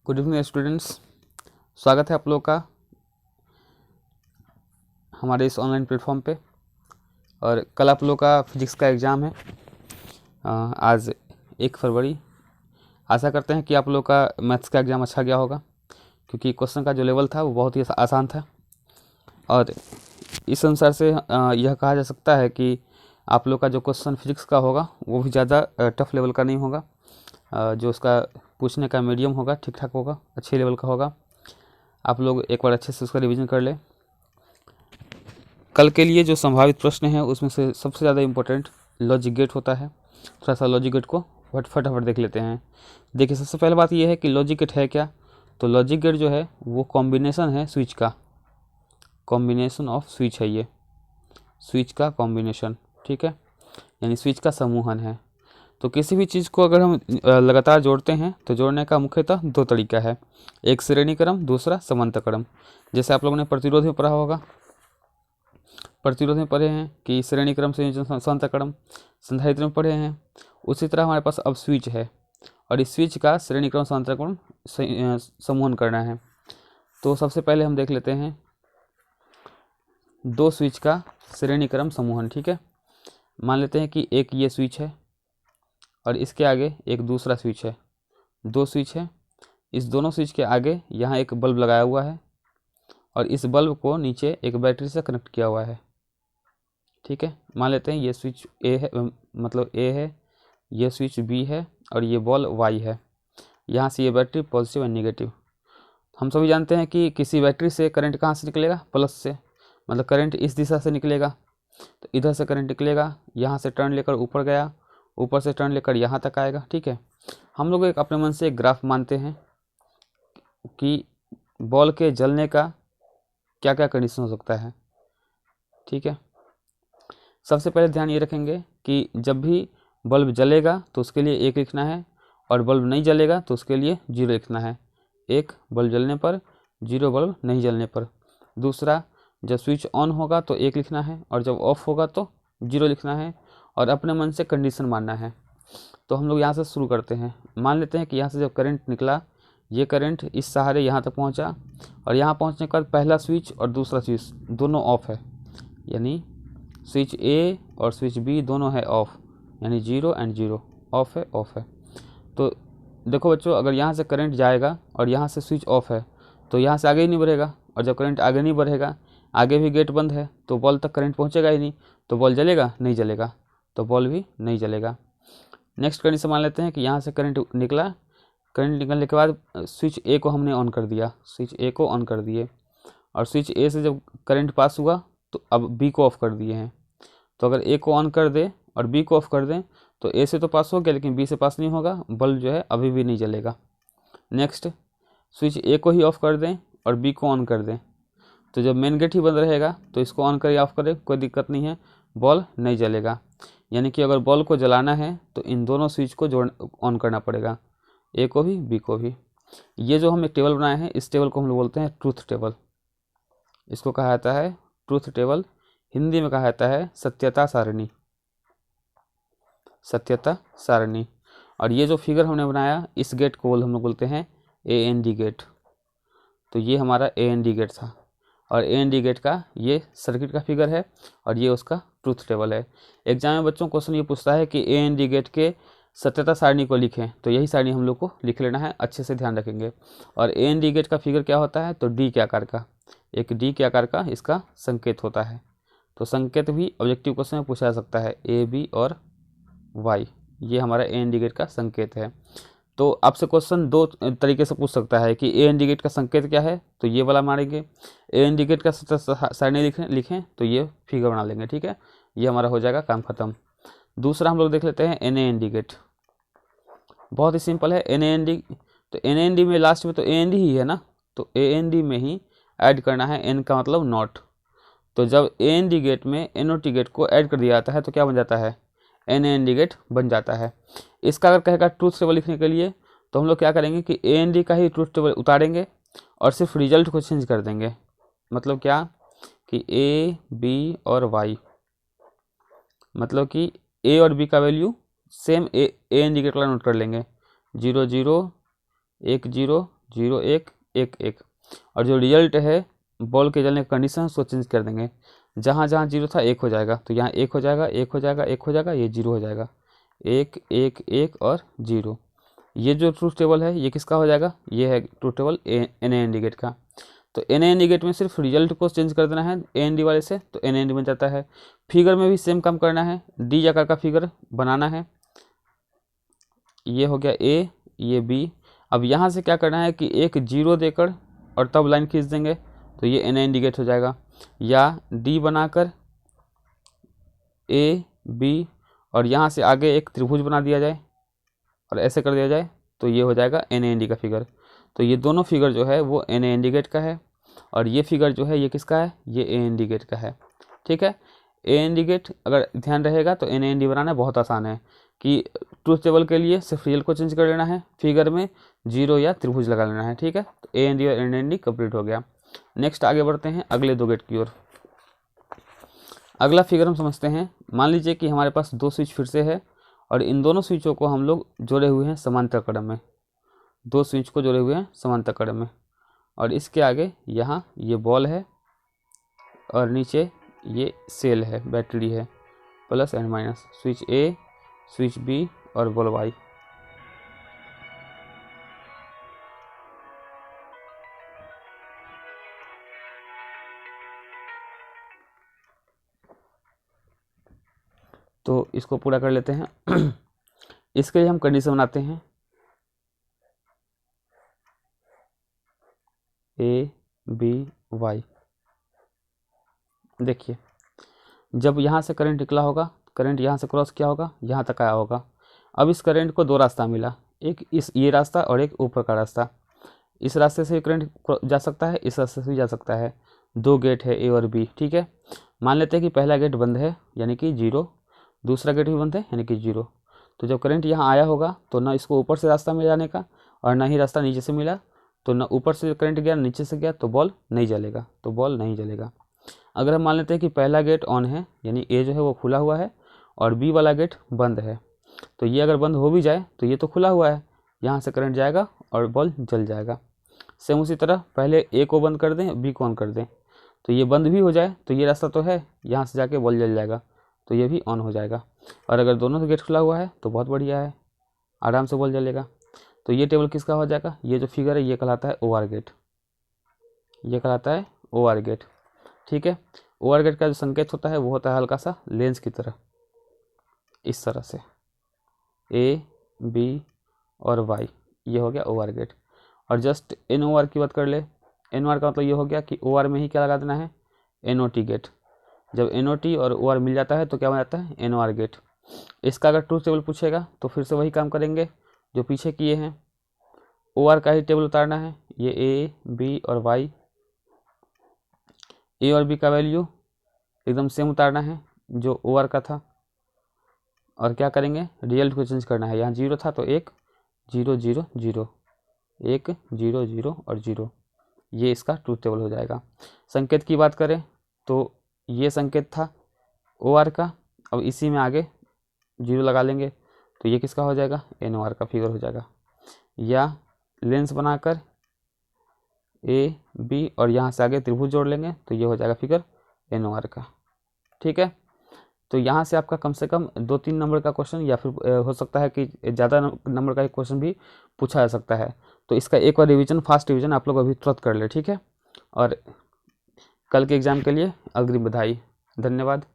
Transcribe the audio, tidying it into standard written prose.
Good evening students, स्वागत है आप लोगों का हमारे इस ऑनलाइन प्लेटफॉर्म पे। और कल आप लोगों का फिजिक्स का एग्ज़ाम है। आज 1 फरवरी। आशा करते हैं कि आप लोगों का मैथ्स का एग्ज़ाम अच्छा गया होगा, क्योंकि क्वेश्चन का जो लेवल था वो बहुत ही आसान था। और इस अनुसार से यह कहा जा सकता है कि आप लोग का जो क्वेश्चन फिजिक्स का होगा वो भी ज़्यादा टफ लेवल का नहीं होगा। जो उसका पूछने का मीडियम होगा ठीक ठाक होगा, अच्छे लेवल का होगा। आप लोग एक बार अच्छे से उसका रिवीजन कर लें। कल के लिए जो संभावित प्रश्न हैं उसमें से सबसे ज़्यादा इम्पोर्टेंट लॉजिक गेट होता है। थोड़ा सा लॉजिक गेट को फटाफट देख लेते हैं। देखिए, सबसे पहले बात यह है कि लॉजिक गेट है क्या। तो लॉजिक गेट जो है वो कॉम्बिनेशन है स्विच का, कॉम्बिनेशन ऑफ स्विच है। ये स्विच का कॉम्बिनेशन, ठीक है, यानी स्विच का समूहन है। तो किसी भी चीज़ को अगर हम लगातार जोड़ते हैं तो जोड़ने का मुख्यतः 2 तरीका है, एक श्रेणी क्रम, दूसरा समांतर क्रम। जैसे आप लोगों ने प्रतिरोध में पढ़ा होगा, प्रतिरोध में पढ़े हैं कि श्रेणी क्रम संयोजन समांतर क्रम, संधारित्र में पढ़े हैं। उसी तरह हमारे पास अब स्विच है और इस स्विच का श्रेणी क्रम समांतर क्रम समूहन करना है। तो सबसे पहले हम देख लेते हैं 2 स्विच का श्रेणी क्रम समूहन, ठीक है। मान लेते हैं कि एक ये स्विच है और इसके आगे एक दूसरा स्विच है। 2 स्विच है, इस दोनों स्विच के आगे यहाँ एक बल्ब लगाया हुआ है और इस बल्ब को नीचे एक बैटरी से कनेक्ट किया हुआ है, ठीक है। मान लेते हैं ये स्विच ए है, मतलब ए है, ये स्विच बी है और ये बॉल वाई है। यहाँ से ये बैटरी पॉजिटिव एंड नेगेटिव। हम सभी जानते हैं कि किसी बैटरी से करंट कहाँ से निकलेगा, प्लस से, मतलब करंट इस दिशा से निकलेगा। तो इधर से करंट निकलेगा, यहाँ से टर्न लेकर ऊपर गया, ऊपर से टर्न लेकर यहाँ तक आएगा, ठीक है। हम लोग एक अपने मन से एक ग्राफ मानते हैं कि बॉल के जलने का क्या क्या कंडीशन हो सकता है, ठीक है। सबसे पहले ध्यान ये रखेंगे कि जब भी बल्ब जलेगा तो उसके लिए 1 लिखना है और बल्ब नहीं जलेगा तो उसके लिए 0 लिखना है। 1 बल्ब जलने पर, 0 बल्ब नहीं जलने पर। दूसरा, जब स्विच ऑन होगा तो 1 लिखना है और जब ऑफ होगा तो 0 लिखना है और अपने मन से कंडीशन मानना है। तो हम लोग यहाँ से शुरू करते हैं। मान लेते हैं कि यहाँ से जब करंट निकला, ये करंट इस सहारे यहाँ तक पहुँचा और यहाँ पहुँचने के बाद पहला स्विच और दूसरा स्विच दोनों ऑफ है, यानी स्विच ए और स्विच बी दोनों है ऑफ, यानी 0 एंड 0, ऑफ है ऑफ है। तो देखो बच्चों, अगर यहाँ से करंट जाएगा और यहाँ से स्विच ऑफ है तो यहाँ से आगे ही नहीं बढ़ेगा, और जब करंट आगे नहीं बढ़ेगा, आगे भी गेट बंद है तो बॉल तक करंट पहुँचेगा ही नहीं, तो बॉल जलेगा नहीं जलेगा, तो बॉल भी नहीं जलेगा। नेक्स्ट कंडीशन मान लेते हैं कि यहाँ से करंट निकला, करंट निकलने के बाद स्विच ए को हमने ऑन कर दिया, स्विच ए को ऑन कर दिए और स्विच ए से जब करंट पास हुआ तो अब बी को ऑफ कर दिए हैं। तो अगर ए को ऑन कर दे और बी को ऑफ कर दें तो ए से तो पास हो गया लेकिन बी से पास नहीं होगा, बल्ब जो है अभी भी नहीं जलेगा। नेक्स्ट, स्विच ए को ही ऑफ कर दें और बी को ऑन कर दें, तो जब मेन गेट ही बंद रहेगा तो इसको ऑन करें ऑफ करें कोई दिक्कत नहीं है, बॉल नहीं जलेगा। यानी कि अगर बॉल को जलाना है तो इन दोनों स्विच को जोड़ ऑन करना पड़ेगा, ए को भी बी को भी। ये जो हम एक टेबल बनाए हैं, इस टेबल को हम लोग बोलते हैं ट्रूथ टेबल। इसको कहा जाता है ट्रूथ टेबल, हिंदी में कहा जाता है सत्यता सारणी, सत्यता सारणी। और ये जो फिगर हमने बनाया, इस गेट को हम लोग बोलते हैं AND गेट। तो ये हमारा AND गेट था और AND गेट का ये सर्किट का फिगर है और ये उसका ट्रूथ टेबल है। एग्जाम में बच्चों क्वेश्चन ये पूछता है कि AND गेट के सत्यता सारणी को लिखें, तो यही सारणी हम लोग को लिख लेना है, अच्छे से ध्यान रखेंगे। और AND गेट का फिगर क्या होता है, तो डी के आकार का, एक डी के आकार का इसका संकेत होता है। तो संकेत भी ऑब्जेक्टिव क्वेश्चन में पूछा जा सकता है, ए बी और वाई, ये हमारा AND गेट का संकेत है। तो आपसे क्वेश्चन 2 तरीके से पूछ सकता है कि AND गेट का संकेत क्या है, तो ये वाला मारेंगे। AND गेट का सारणी लिखें तो ये फिगर बना लेंगे, ठीक है। ये हमारा हो जाएगा काम खत्म। दूसरा हम लोग देख लेते हैं NAND गेट। बहुत ही सिंपल है NAND। तो NAND में लास्ट में तो AND ही है ना, तो AND में ही ऐड करना है, N का मतलब नॉट। तो जब AND गेट में NOT गेट को ऐड कर दिया जाता है तो क्या बन जाता है, NAND गेट बन जाता है। इसका अगर कहेगा ट्रूथ टेबल लिखने के लिए तो हम लोग क्या करेंगे कि AND का ही ट्रूथ टेबल उतारेंगे और सिर्फ रिजल्ट को चेंज कर देंगे। मतलब क्या कि A B और Y, मतलब कि A और B का वैल्यू सेम AND गेट वाला नोट कर लेंगे, 0 0 1 0 0 1 1 1। और जो रिजल्ट है बॉल के जलने का कंडीशन उसको चेंज कर देंगे, जहाँ जहाँ 0 था 1 हो जाएगा, तो यहाँ 1 हो जाएगा, 1 हो जाएगा, 1 हो जाएगा, ये 0 हो जाएगा, 1 1 1 और 0। ये जो ट्रूथ टेबल है ये किसका हो जाएगा, ये है ट्रूथ टेबल NAND गेट का। तो NAND गेट में सिर्फ रिजल्ट को चेंज कर देना है AND वाले से, तो NAND बन जाता है। फिगर में भी सेम काम करना है, डी आकार का फिगर बनाना है। ये हो गया A, ये B। अब यहाँ से क्या करना है कि एक 0 देकर और तब लाइन खींच देंगे, तो ये NAND गेट हो जाएगा। या D बनाकर A B और यहाँ से आगे एक त्रिभुज बना दिया जाए और ऐसे कर दिया जाए, तो ये हो जाएगा NAND का फिगर। तो ये दोनों फिगर जो है वो NAND गेट का है, और ये फिगर जो है ये किसका है, ये AND गेट का है। ठीक है, AND गेट अगर ध्यान रहेगा तो NAND बनाना बहुत आसान है कि ट्रूथ टेबल के लिए सिर्फ रियल को चेंज कर लेना है, फिगर में 0 या त्रिभुज लगा लेना है। ठीक है, तो AND और NAND कंप्लीट हो गया। नेक्स्ट आगे बढ़ते हैं अगले 2 गेट की ओर। अगला फिगर हम समझते हैं। मान लीजिए कि हमारे पास 2 स्विच फिर से है और इन दोनों स्विचों को हम लोग जोड़े हुए हैं समांतर क्रम में, 2 स्विच को जोड़े हुए हैं समांतर क्रम में, और इसके आगे यहाँ ये बॉल है और नीचे ये सेल है, बैटरी है, plus and minus, switch A, switch B और बॉल Y। तो इसको पूरा कर लेते हैं। इसके लिए हम कंडीशन बनाते हैं A B Y। देखिए, जब यहाँ से करंट निकला होगा, करंट यहाँ से क्रॉस किया होगा, यहाँ तक आया होगा। अब इस करंट को 2 रास्ता मिला, एक ये रास्ता और एक ऊपर का रास्ता। इस रास्ते से करंट जा सकता है, इस रास्ते से भी जा सकता है। 2 गेट है A और B। ठीक है, मान लेते हैं कि पहला गेट बंद है यानी कि 0, दूसरा गेट भी बंद है यानी कि 0। तो जब करंट यहाँ आया होगा तो ना इसको ऊपर से रास्ता मिल जाने का और ना ही रास्ता नीचे से मिला, तो ना ऊपर से करंट गया नीचे से गया, तो बॉल नहीं जलेगा, तो बॉल नहीं जलेगा। अगर हम मान लेते हैं कि पहला गेट ऑन है यानी A जो है वो खुला हुआ है और B वाला गेट बंद है, तो ये अगर बंद हो भी जाए तो ये तो खुला हुआ है, यहाँ से करंट जाएगा और बॉल जल जाएगा। सेम उसी तरह पहले A को बंद कर दें, B को ऑन कर दें, तो ये बंद भी हो जाए तो ये रास्ता तो है, यहाँ से जाके बॉल जल जाएगा, तो ये भी ऑन हो जाएगा। और अगर दोनों गेट खुला हुआ है तो बहुत बढ़िया है, आराम से बॉल जलेगा। तो ये टेबल किसका हो जाएगा, ये जो फिगर है ये कहलाता है OR गेट, ये कहलाता है OR गेट। ठीक है, OR गेट का जो संकेत होता है वो होता है हल्का सा लेंस की तरह, इस तरह से A B और Y, ये हो गया OR गेट। और जस्ट NOR की बात कर ले, NOR का मतलब ये हो गया कि OR में ही क्या लगा देना है, NOT गेट। जब NOT और OR मिल जाता है तो क्या बन जाता है, NOR गेट। इसका अगर ट्रूथ टेबल पूछेगा तो फिर से वही काम करेंगे जो पीछे किए हैं, OR का ही टेबल उतारना है, ये A B और Y, A और B का वैल्यू एकदम सेम उतारना है जो OR का था, और क्या करेंगे, रिजल्ट को चेंज करना है। यहाँ 0 था तो 1 0 0 0, 1 0 0 और 0, ये इसका ट्रूथ टेबल हो जाएगा। संकेत की बात करें तो ये संकेत था OR का, अब इसी में आगे 0 लगा लेंगे तो ये किसका हो जाएगा, NOR का फिगर हो जाएगा। या लेंस बनाकर A B और यहाँ से आगे त्रिभुज जोड़ लेंगे तो ये हो जाएगा फिगर NOR का। ठीक है, तो यहाँ से आपका कम से कम 2-3 नंबर का क्वेश्चन या फिर हो सकता है कि ज़्यादा नंबर का एक क्वेश्चन भी पूछा जा सकता है। तो इसका एक बार रिवीजन, फास्ट रिवीजन आप लोग अभी तुरंत कर ले। ठीक है, और कल के एग्ज़ाम के लिए अग्रिम बधाई, धन्यवाद।